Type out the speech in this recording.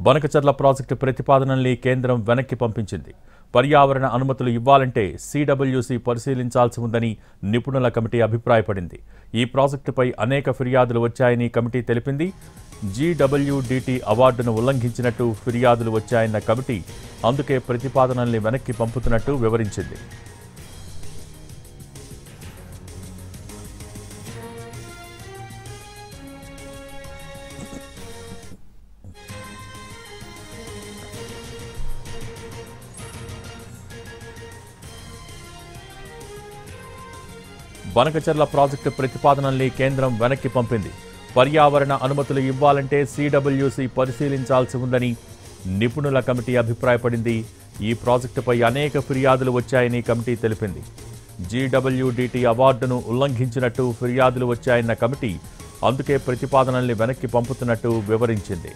Banakacherla project ప్రతిపాదనల్ని కేంద్రం వెనక్కి పంపించింది. పర్యావరణ అనుమతులు ఇవ్వాలంటే సిడబ్ల్యూసి పరిశీలించాల్సి ఉందని నిపుణుల కమిటీ అభిప్రాయపడింది. ఈ ప్రాజెక్టుపై అనేక ఫిర్యాదులు వచ్చాయని కమిటీ తెలిపింది. జీడబ్ల్యూడిటి అవార్డును ఉల్లంఘించినట్టు ఫిర్యాదులు వచ్చాయన్న కమిటీ అందుకే ప్రతిపాదనల్ని వెనక్కి పంపుతున్నట్టు వివరించింది. బనకచర్ల ప్రాజెక్టు ప్రతిపాదనల్ని కేంద్రం వెనక్కి పంపింది. పర్యావరణ అనుమతులు ఇవ్వాలంటే సిడబ్ల్యూసి పరిశీలించాల్సి ఉందని నిపుణుల కమిటీ అభిప్రాయపడింది. ఈ ప్రాజెక్టుపై అనేక ఫిర్యాదులు వచ్చాయని కమిటీ తెలిపింది. జీడబ్ల్యూడిటి అవార్డును ఉల్లంఘించినట్టు ఫిర్యాదులు వచ్చాయన్న కమిటీ అందుకే ప్రతిపాదనల్ని వెనక్కి పంపుతున్నట్టు వివరించింది.